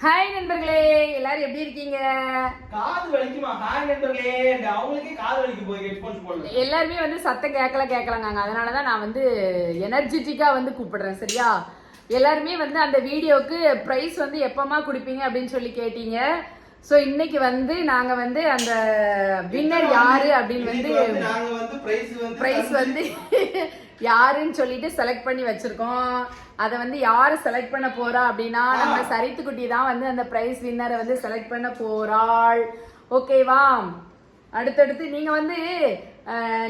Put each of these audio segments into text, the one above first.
Hi நண்பர்களே, எல்லாரும் எப்படி இருக்கீங்க? காது வலிக்குமா? ஹாய் நண்பர்களே, அவங்களுக்கே காது வலிக்கு போய் ஹெட்போன்ஸ் போடல. எல்லாருமே வந்து சத்தம் கேட்கலாங்க. அதனால தான் நான் வந்து எனர்ஜெட்டிக்கா வந்து கூப்பிடுறேன். சரியா? எல்லாருமே வந்து அந்த வீடியோக்கு பிரைஸ் வந்து எப்பமா கொடுப்பீங்க அப்படின்னு சொல்லி கேட்டீங்க. சோ இன்னைக்கு வந்து நாங்க வந்து அந்த வின்னர் யாரு அப்படின்னு வந்து நாங்க வந்து பிரைஸ் வந்து யாருன்னு சொல்லிட்டு செலக்ட் பண்ணி வச்சிருக்கோம். அதை வந்து யாரு செலக்ட் பண்ண போறா அப்படின்னா நம்ம சரித்து குட்டி தான் வந்து அந்த பிரைஸ் வின்னரை வந்து செலக்ட் பண்ண போறாள். ஓகேவா? அடுத்தடுத்து நீங்க வந்து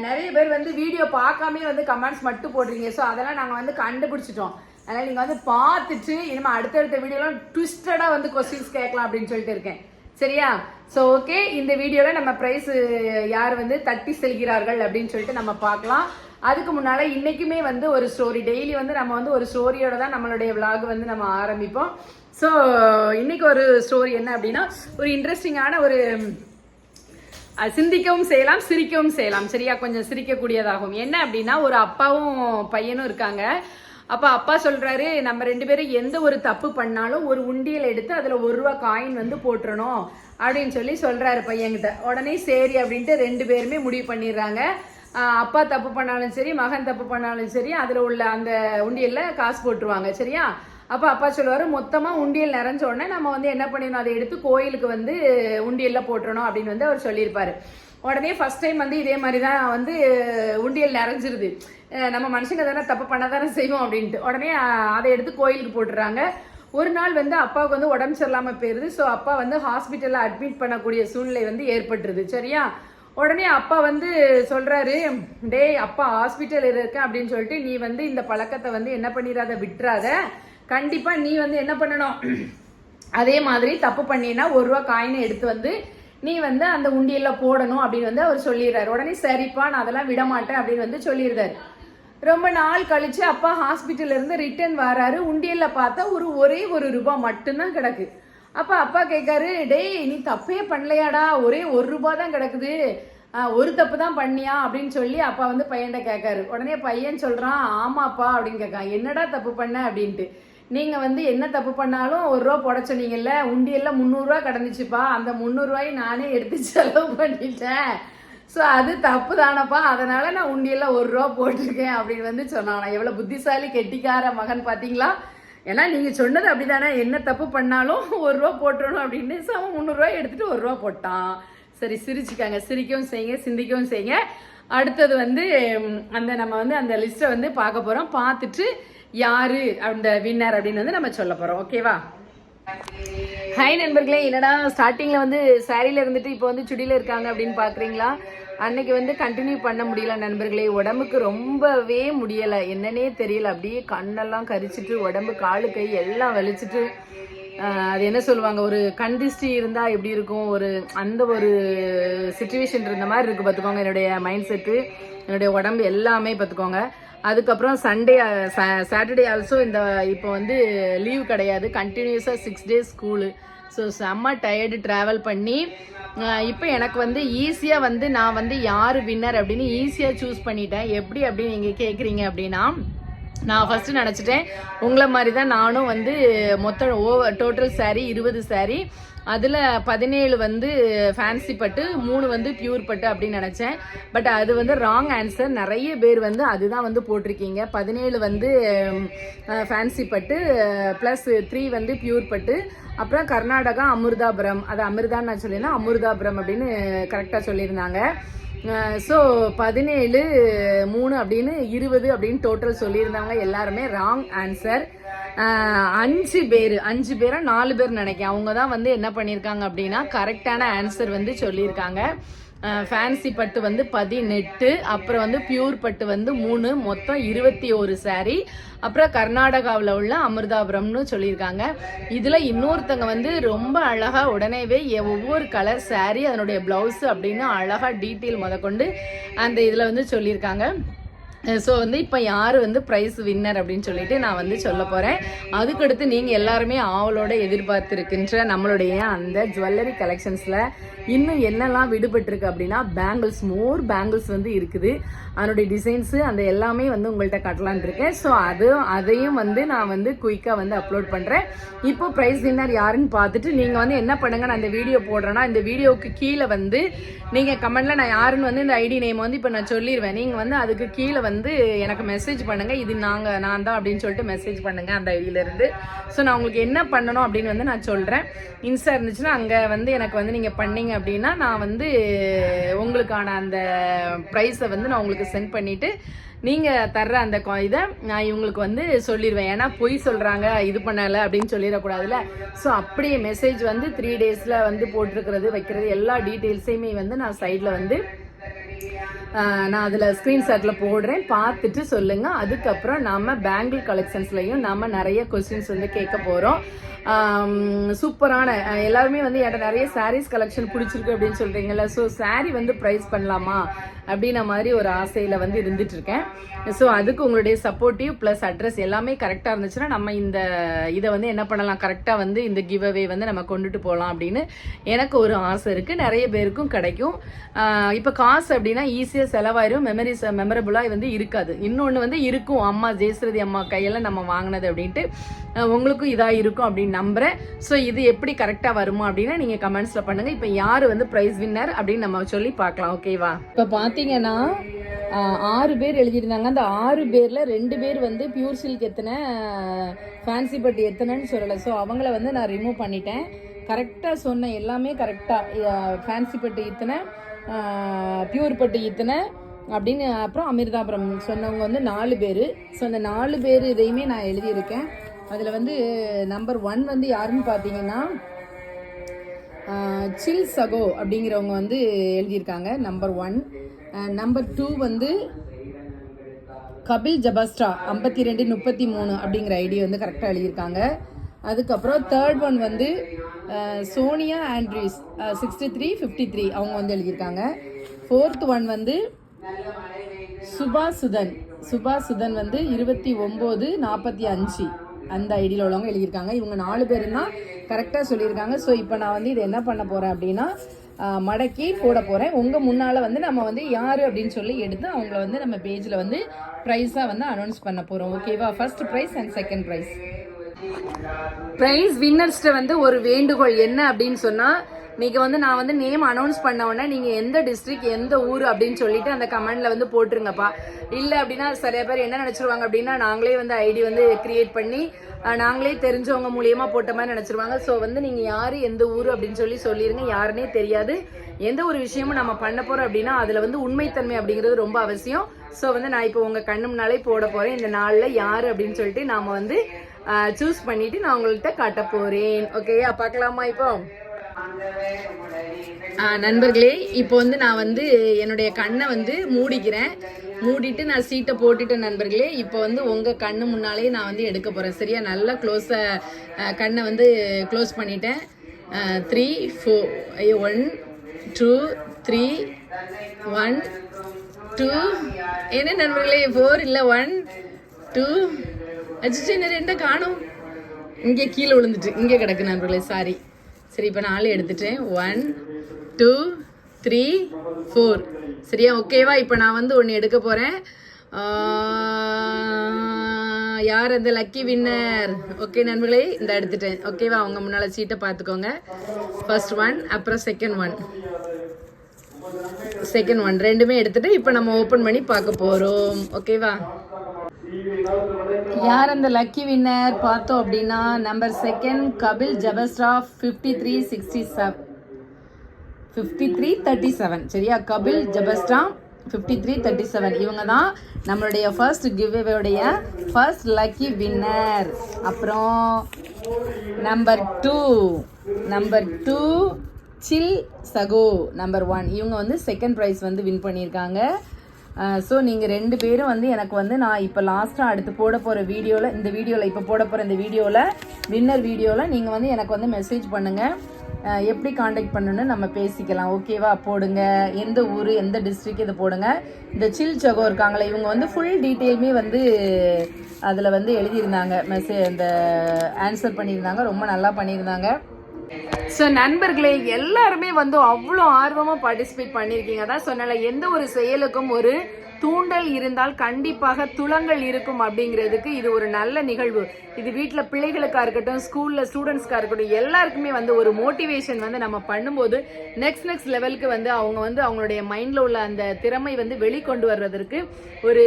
நிறைய பேர் வந்து வீடியோ பார்க்காம வந்து கமெண்ட்ஸ் மட்டும் போடுறீங்க. ஸோ அதெல்லாம் நாங்கள் வந்து கண்டுபிடிச்சிட்டோம். அதனால நீங்க வந்து பார்த்துட்டு இனிமே அடுத்தடுத்த வீடியோலாம் ட்விஸ்டடா வந்து கொஸ்டின்ஸ் கேட்கலாம் அப்படின்னு சொல்லிட்டு இருக்கேன். சரியா? ஸோ ஓகே, இந்த வீடியோல நம்ம பிரைஸ் யார் வந்து தட்டி செல்கிறார்கள் அப்படின்னு சொல்லிட்டு நம்ம பார்க்கலாம். அதுக்கு முன்னால இன்னைக்குமே வந்து ஒரு ஸ்டோரி, டெய்லி வந்து நம்ம வந்து ஒரு ஸ்டோரியோட தான் நம்மளுடைய விளாக் வந்து நம்ம ஆரம்பிப்போம். ஸோ இன்னைக்கு ஒரு ஸ்டோரி என்ன அப்படின்னா, ஒரு இன்ட்ரெஸ்டிங்கான ஒரு சிந்திக்கவும் செய்யலாம், சிரிக்கவும் செய்யலாம். சரியா? கொஞ்சம் சிரிக்கக்கூடியதாகும். என்ன அப்படின்னா, ஒரு அப்பாவும் பையனும் இருக்காங்க. அப்ப அப்பா சொல்றாரு, நம்ம ரெண்டு பேரும் எந்த ஒரு தப்பு பண்ணாலும் ஒரு உண்டியல் எடுத்து அதுல ₹1 காயின் வந்து போட்டுறணும் அப்படின்னு சொல்லி சொல்றாரு பையன்கிட்ட. உடனே சரி அப்படின்ட்டு ரெண்டு பேருமே முடிவு பண்ணிடுறாங்க. அப்பா தப்பு பண்ணாலும் சரி, மகன் தப்பு பண்ணாலும் சரி, அதுல உள்ள அந்த உண்டியல்ல காசு போட்டுருவாங்க. சரியா? அப்ப அப்பா சொல்லுவாரு, மொத்தமா உண்டியல் நிறைஞ்ச உடனே நம்ம வந்து என்ன பண்ணிடணும், அதை எடுத்து கோயிலுக்கு வந்து உண்டியல்ல போட்டுறணும் அப்படின்னு வந்து அவர் சொல்லியிருப்பாரு. உடனே ஃபர்ஸ்ட் டைம் வந்து இதே மாதிரி தான் வந்து உண்டியல் நிறைஞ்சிருது. நம்ம மனுஷங்க தானே தப்பு பண்ணாதானே செய்வோம் அப்படின்ட்டு உடனே அதை எடுத்து கோயிலுக்கு போட்டுறாங்க. ஒரு நாள் வந்து அப்பாவுக்கு வந்து உடம்பு சரியில்லாம போயிருது. ஸோ அப்பா வந்து ஹாஸ்பிட்டல்ல அட்மிட் பண்ணக்கூடிய சூழ்நிலை வந்து ஏற்பட்டுருது. சரியா? உடனே அப்பா வந்து சொல்றாரு, டேய் அப்பா ஹாஸ்பிட்டல் இருக்கேன் அப்படின்னு சொல்லிட்டு நீ வந்து இந்த பழக்கத்தை வந்து என்ன பண்ணிடாத, விட்டுறாத. கண்டிப்பா நீ வந்து என்ன பண்ணணும், அதே மாதிரி தப்பு பண்ணினா ₹1 காயினை எடுத்து வந்து நீ வந்து அந்த உண்டியல்ல போடணும் அப்படின்னு வந்து அவர் சொல்லிடுறாரு. உடனே சரிப்பா நான் அதெல்லாம் விட மாட்டேன் அப்படின்னு வந்து சொல்லிடுறாரு. ரொம்ப நாள் கழிச்சு அப்பா ஹாஸ்பிட்டல்ல இருந்து ரிட்டர்ன் வராரு. உண்டியல்ல பார்த்தா ஒரே ₹1 மட்டும்தான் கிடக்கு. அப்ப அப்பா கேட்காரு, டேய் நீ தப்பே பண்ணலையாடா, ஒரே ₹1 தான் கிடக்குது, ஒரு தப்பு தான் பண்ணியா அப்படின்னு சொல்லி அப்பா வந்து பையன்கிட்ட கேட்காரு. உடனே பையன் சொல்றான், ஆமாப்பா அப்படின்னு கேட்கான். என்னடா தப்பு பண்ண அப்படின்ட்டு. நீங்க வந்து என்ன தப்பு பண்ணாலும் ₹1 போட சொன்னீங்கல்ல, உண்டியல்ல ₹300 கிடந்துச்சுப்பா, அந்த ₹300 நானே எடுத்து செலவு பண்ணிட்டேன். ஸோ அது தப்பு தானப்பா, அதனால நான் உண்டியல்ல ₹1 போட்டிருக்கேன் அப்படின்னு வந்து சொன்னான். எவ்வளவு புத்திசாலி கெட்டிக்கார மகன் பாத்தீங்களா? ஏன்னா நீங்க சொன்னது அப்படிதானே, என்ன தப்பு பண்ணாலும் ₹1 போட்டுறணும் அப்படின்னு. ஸோ அவன் ₹300 எடுத்துட்டு ₹1 போட்டான். சரி, சிரிச்சுக்காங்க. சிரிக்கவும் செய்யுங்க, சிந்திக்கவும் செய்யுங்க. அடுத்தது வந்து அந்த நம்ம வந்து அந்த லிஸ்ட்டை வந்து பார்க்க போறோம். பார்த்துட்டு யாரு அந்த வின்னர் அப்படின்னு வந்து நம்ம சொல்ல போறோம். ஓகேவா? ஹாய் நண்பர்களே, என்னடா ஸ்டார்டிங்ல வந்து சாரியில இருந்துட்டு இப்போ வந்து சுடியில இருக்காங்க அப்படின்னு பாக்குறீங்களா? அன்னைக்கு வந்து கண்டினியூ பண்ண முடியல நண்பர்களே. உடம்புக்கு ரொம்பவே முடியல, என்னன்னே தெரியல. அப்படியே கண்ணெல்லாம் கரிச்சிட்டு, உடம்பு காலு கை எல்லாம் வலிச்சிட்டு, அது என்ன சொல்லுவாங்க, ஒரு கண்டிஸ்டி இருந்தா எப்படி இருக்கும், ஒரு அந்த ஒரு சிச்சுவேஷன் இருந்த மாதிரி இருக்கு பார்த்துக்கோங்க. என்னுடைய மைண்ட் செட்டு, என்னுடைய உடம்பு எல்லாமே பார்த்துக்கோங்க. அதுக்கப்புறம் சாட்டர்டே ஆல்சோ இந்த இப்போ வந்து லீவ் கிடையாது, கண்டினியூஸாக 6 days ஸ்கூலு. ஸோ செம்ம டயர்டு ட்ராவல் பண்ணி. இப்போ எனக்கு வந்து ஈஸியாக வந்து நான் வந்து யார் வின்னர் அப்படின்னு ஈஸியாக சூஸ் பண்ணிட்டேன். எப்படி அப்படின்னு நீங்கள் கேட்குறீங்க அப்படின்னா, நான் ஃபர்ஸ்ட் நினச்சிட்டேன் உங்களை மாதிரி தான் நானும் வந்து மொத்தம் டோட்டல் சாரீ 20 சாரீ, அதில் 17 வந்து ஃபேன்சி பட்டு, 3 வந்து பியூர் பட்டு அப்படின்னு நினச்சேன். பட் அது வந்து ராங் ஆன்சர். நிறைய பேர் வந்து அதுதான் வந்து போட்டிருக்கீங்க. 17 வந்து ஃபேன்சி பட்டு ப்ளஸ் 3 வந்து பியூர் பட்டு. அப்புறம் கர்நாடகா அமிர்தாபுரம், அது அமிர்தான்னு நான் சொல்லியிருந்தேன், அமிர்தாபுரம் அப்படின்னு கரெக்டாக சொல்லியிருந்தாங்க. ஸோ 17 3 அப்படின்னு 20 அப்படின்னு டோட்டல் சொல்லியிருந்தாங்க. எல்லாருமே ராங் ஆன்சர். 5 பேரா 4 பேர் நினைக்கிறேன், அவங்க தான் வந்து என்ன பண்ணியிருக்காங்க அப்படின்னா கரெக்டான ஆன்சர் வந்து சொல்லியிருக்காங்க. ஃபேன்சி பட்டு வந்து 18, அப்புறம் வந்து பியூர் பட்டு வந்து 3, மொத்தம் 21 சாரீ. அப்புறம் கர்நாடகாவில் உள்ள அமிர்தாபுரம்னு சொல்லியிருக்காங்க. இதில் இன்னொருத்தங்க வந்து ரொம்ப அழகா உடனேவே ஒவ்வொரு கலர் சாரீ, அதனுடைய பிளவுஸ் அப்படின்னு அழகா டீட்டெயில் முதற்கொண்டு அந்த இதில் வந்து சொல்லியிருக்காங்க. ஸோ வந்து இப்போ யார் வந்து ப்ரைஸ் வின்னர் அப்படின்னு சொல்லிட்டு நான் வந்து சொல்ல போகிறேன். அதுக்கடுத்து நீங்கள் எல்லாருமே ஆவலோட எதிர்பார்த்துருக்கின்ற நம்மளுடைய அந்த ஜுவல்லரி கலெக்ஷன்ஸில் இன்னும் என்னெல்லாம் விடுபட்டிருக்கு அப்படின்னா மோர் பேங்கிள்ஸ் வந்து இருக்குது. அதனுடைய டிசைன்ஸு அந்த எல்லாமே வந்து உங்கள்கிட்ட கட்டலான் இருக்கேன். ஸோ அதையும் வந்து நான் வந்து குயிக்காக வந்து அப்லோட் பண்ணுறேன். இப்போ ப்ரைஸ் வின்னர் யாருன்னு பார்த்துட்டு நீங்கள் வந்து என்ன பண்ணுங்க, நான் இந்த வீடியோ போடுறேன்னா இந்த வீடியோவுக்கு கீழே வந்து நீங்கள் கமெண்ட்டில் நான் யாருன்னு வந்து இந்த ஐடி நேம் வந்து இப்போ நான் சொல்லிடுவேன். நீங்கள் வந்து அதுக்கு கீழே வந்து எனக்கு மெசேஜ் பண்ணுங்கள், இது நான் தான் அப்படின்னு சொல்லிட்டு மெசேஜ் பண்ணுங்கள் அந்த ஐடியிலேருந்து. ஸோ நான் உங்களுக்கு என்ன பண்ணணும் அப்படின்னு வந்து நான் சொல்கிறேன். இன்ஸ்டா இருந்துச்சுன்னா அங்கே வந்து எனக்கு வந்து நீங்கள் பண்ணீங்க அப்படின்னா நான் வந்து உங்களுக்கான அந்த ப்ரைஸை வந்து நான் உங்களுக்கு சென்ட் பண்ணிவிட்டு நீங்கள் தர்ற அந்த இதை நான் இவங்களுக்கு வந்து சொல்லிடுவேன். ஏன்னா பொய் சொல்கிறாங்க இது பண்ணலை அப்படின்னு சொல்லிடக்கூடாதுல்ல. ஸோ அப்படியே மெசேஜ் வந்து 3 days வந்து போட்டிருக்கிறது வைக்கிறது எல்லா டீட்டெயில்ஸையுமே வந்து நான் சைடில் வந்து நான் அதில் ஸ்க்ரீன்ஷாட்டில் போடுறேன், பார்த்துட்டு சொல்லுங்கள். அதுக்கப்புறம் நாம் பேங்கிள் கலெக்ஷன்ஸ்லையும் நாம் நிறைய கொஸ்டின்ஸ் வந்து கேட்க போகிறோம். சூப்பரான எல்லாருமே வந்து என்கிட்ட நிறைய சாரீஸ் கலெக்ஷன் பிடிச்சிருக்கு அப்படின்னு சொல்கிறீங்கல்ல. ஸோ சாரீ வந்து ப்ரைஸ் பண்ணலாமா அப்படின்ன மாதிரி ஒரு ஆசையில் வந்து இருந்துகிட்ருக்கேன். ஸோ அதுக்கு உங்களுடைய சப்போர்ட்டிவ் ப்ளஸ் அட்ரஸ் எல்லாமே கரெக்டாக இருந்துச்சுன்னா நம்ம இதை வந்து என்ன பண்ணலாம், கரெக்டாக வந்து இந்த கிவ் அவே வந்து நம்ம கொண்டுட்டு போகலாம் அப்படின்னு எனக்கு ஒரு ஆசை இருக்குது. நிறைய பேருக்கும் கிடைக்கும். இப்போ காசு அப்படின்னா ஈஸியாக செலவாயிரும், மெமரபுளாக வந்து இருக்காது. இன்னொன்று வந்து இருக்கும், அம்மா ஜெயஸ்ரதி அம்மா கையில் நம்ம வாங்கினது அப்படின்ட்டு உங்களுக்கும் இதாக இருக்கும் அப்படின்னு நம்புகிறேன். ஸோ இது எப்படி கரெக்டாக வருமா அப்படின்னா நீங்கள் கமெண்ட்ஸில் பண்ணுங்கள். இப்போ யார் வந்து ப்ரைஸ் வின்னர் அப்படின்னு நம்ம சொல்லி பார்க்கலாம். ஓகேவா? இப்போ பார்த்தீங்கன்னா 6 பேர் எழுதியிருந்தாங்க. அந்த 6 பேரில் 2 பேர் வந்து பியூர் சில்க் எத்தனை, ஃபேன்சி பட்டு எத்தனைன்னு சொல்லலை. ஸோ அவங்கள வந்து நான் ரிமூவ் பண்ணிட்டேன். கரெக்டாக சொன்னேன், எல்லாமே கரெக்டாக. ஃபேன்சி பட்டு இத்தனை, பியூர் பட்டு இத்தனை அப்படின்னு. அப்புறம் அமிர்தாபுரம் சொன்னவங்க வந்து 4 பேர். ஸோ அந்த 4 பேர் இதையுமே நான் எழுதியிருக்கேன். அதில் வந்து நம்பர் 1 வந்து யாருன்னு பார்த்தீங்கன்னா சில் சகோ அப்படிங்கிறவங்க வந்து எழுதியிருக்காங்க நம்பர் 1. நம்பர் 2 வந்து கபில் ஜபஸ்ட்ரா 5233 அப்படிங்கிற ஐடி வந்து கரெக்டாக எழுதியிருக்காங்க. அதுக்கப்புறம் 3rd ஒன் வந்து சோனியா ஆண்ட்ரீஸ் 6353 அவங்க வந்து எழுதியிருக்காங்க. 4th ஒன் வந்து சுபாசுதன் வந்து 2945 அந்த ஐடியில் உள்ளவங்க எழுதியிருக்காங்க. இவங்க 4 பேரும் தான் கரெக்டாக சொல்லியிருக்காங்க. ஸோ இப்போ நான் வந்து இது என்ன பண்ண போகிறேன் அப்படின்னா மடக்கி போட போகிறேன். உங்கள் முன்னால் வந்து நம்ம வந்து யார் அப்படின்னு சொல்லி எடுத்து அவங்கள வந்து நம்ம பேஜில் வந்து ப்ரைஸாக வந்து அனௌன்ஸ் பண்ண போகிறோம். ஓகேவா? First prize and second prize. Prize வின்னர்ஸ்ட்டை வந்து ஒரு வேண்டுகோள் என்ன அப்படின்னு சொன்னால், நீங்கள் வந்து நான் வந்து நேம் அனௌன்ஸ் பண்ண உடனே நீங்கள் எந்த டிஸ்ட்ரிக்ட் எந்த ஊர் அப்படின்னு சொல்லிட்டு அந்த கமெண்டில் வந்து போட்டுருங்கப்பா. இல்லை அப்படின்னா நிறைய பேர் என்ன நினச்சிருவாங்க அப்படின்னா நாங்களே வந்து ஐடி வந்து கிரியேட் பண்ணி நாங்களே தெரிஞ்சவங்க மூலியமாக போட்ட மாதிரி நினச்சிருவாங்க. ஸோ வந்து நீங்கள் யார் எந்த ஊர் அப்படின்னு சொல்லிடுங்க. யாருன்னே தெரியாது. எந்த ஒரு விஷயமும் நம்ம பண்ண போகிறோம் அப்படின்னா அதில் வந்து உண்மைத்தன்மை அப்படிங்கிறது ரொம்ப அவசியம். ஸோ வந்து நான் இப்போ உங்கள் கண்ணு முன்னாலே போட போகிறேன். இந்த நாளில் யார் அப்படின்னு சொல்லிட்டு நாம் வந்து சூஸ் பண்ணிவிட்டு நான் உங்கள்கிட்ட காட்ட போகிறேன். ஓகேயா? பார்க்கலாமா? இப்போ நண்பர்களே, இப்போ வந்து நான் வந்து என்னுடைய கண்ணை வந்து மூடிட்டு நான் சீட்டை போட்டுட்டேன் நண்பர்களே. இப்போ வந்து உங்கள் கண்ணு முன்னாலே நான் வந்து எடுக்க போகிறேன். சரியா? நல்லா கண்ணை வந்து க்ளோஸ் பண்ணிட்டேன். 3 4 1 2 3 1 2 என்ன நண்பர்களே 4 இல்லை 1 2 அச்சு என்ன 2 காணும். இங்கே கீழே விழுந்துட்டு இங்கே கிடக்கு நண்பர்களே, சாரி. சரி, இப்போ 4 எடுத்துட்டேன். 1 2 3 4. சரியா? ஓகேவா? இப்போ நான் வந்து ஒன்று எடுக்க போகிறேன். யார் அந்த லக்கி வின்னர்? ஓகே நண்பர்களே, இந்த எடுத்துட்டேன். ஓகேவா? அவங்க முன்னால் சீட்டை பார்த்துக்கோங்க. ஃபர்ஸ்ட் ஒன், அப்புறம் செகண்ட் ஒன் ரெண்டுமே எடுத்துட்டு இப்போ நம்ம ஓப்பன் பண்ணி பார்க்க போகிறோம். ஓகேவா? யார் அந்த லக்கி வின்னர் பார்த்தோம் அப்படின்னா நம்பர் 2 கபில் ஜபஸ்ட்ரா 5337. சரியா? கபில் ஜபஸ்ட்ரா 5337 இவங்க தான் நம்மளுடைய ஃபர்ஸ்ட் கிவ்அவேவுடைய ஃபர்ஸ்ட் லக்கி வின்னர். அப்புறம் நம்பர் 2 சில் சகோ நம்பர் 1 இவங்க வந்து செகண்ட் ப்ரைஸ் வந்து வின் பண்ணியிருக்காங்க. ஸோ நீங்கள் 2 பேரும் வந்து எனக்கு வந்து நான் இப்போ லாஸ்ட்டாக அடுத்து போட போகிற வீடியோவில் இப்போ போட போகிற இந்த வீடியோவில் வின்னர் வீடியோவில் நீங்கள் வந்து எனக்கு வந்து மெசேஜ் பண்ணுங்கள். எப்படி காண்டாக்ட் பண்ணணும்னு நம்ம பேசிக்கலாம். ஓகேவா? போடுங்க, எந்த ஊர் எந்த டிஸ்ட்ரிக்ட் இதை போடுங்க. இந்த சில் சகோ இருக்காங்களே இவங்க வந்து ஃபுல் டீட்டெயிலுமே வந்து அதில் வந்து எழுதியிருந்தாங்க, இந்த ஆன்சர் பண்ணியிருந்தாங்க, ரொம்ப நல்லா பண்ணியிருந்தாங்க. ஸோ நண்பர்களே, எல்லாருமே வந்து அவ்வளோ ஆர்வமாக பார்ட்டிசிபேட் பண்ணியிருக்கீங்க. அதான் சொன்னல, எந்த ஒரு செயலுக்கும் ஒரு தூண்டல் இருந்தால் கண்டிப்பாக துளங்கள் இருக்கும் அப்படிங்கிறதுக்கு இது ஒரு நல்ல நிகழ்வு. இது வீட்டில் பிள்ளைகளுக்காக இருக்கட்டும், ஸ்கூலில் ஸ்டூடெண்ட்ஸ்க்காக இருக்கட்டும், எல்லாருக்குமே வந்து ஒரு மோட்டிவேஷன் வந்து நம்ம பண்ணும்போது நெக்ஸ்ட் லெவலுக்கு வந்து அவங்க வந்து அவங்களுடைய மைண்டில் உள்ள அந்த திறமை வந்து வெளிக்கொண்டு வர்றதற்கு ஒரு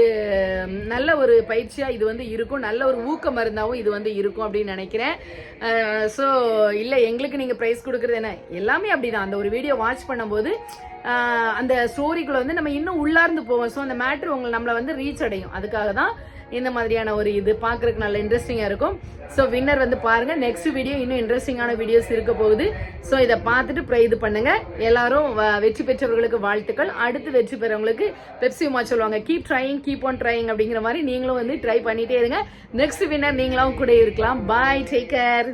நல்ல ஒரு பயிற்சியாக இது வந்து இருக்கும். நல்ல ஒரு ஊக்க மருந்தாகவும் இது வந்து இருக்கும் அப்படின்னு நினைக்கிறேன். ஸோ இல்லை, எங்களுக்கு நீங்கள் ப்ரைஸ் கொடுக்குறது என்ன, எல்லாமே அப்படிதான். அந்த ஒரு வீடியோ வாட்ச் பண்ணும்போது அந்த ஸ்டோரிக்குள்ள வந்து நம்ம இன்னும் உள்ளார்ந்து போவோம். ஸோ அந்த மேட்ரு நம்மளை வந்து ரீச் அடையும். அதுக்காக தான் இந்த மாதிரியான ஒரு இது பார்க்கறதுக்கு நல்ல இன்ட்ரெஸ்டிங்காக இருக்கும். ஸோ வின்னர் வந்து பாருங்க, நெக்ஸ்ட் வீடியோ இன்னும் இன்ட்ரெஸ்டிங்கான வீடியோஸ் இருக்க போகுது. ஸோ இதை பார்த்துட்டு இது பண்ணுங்க. எல்லாரும் வெற்றி பெற்றவர்களுக்கு வாழ்த்துக்கள். அடுத்து வெற்றி பெறவங்களுக்கு பெப்சி உமா சொல்லுவாங்க, keep trying keep on trying அப்படிங்கிற மாதிரி நீங்களும் வந்து ட்ரை பண்ணிட்டே இருங்க. நெக்ஸ்ட் வின்னர் நீங்களாவும் கூட இருக்கலாம். பாய், டேக் கேர்.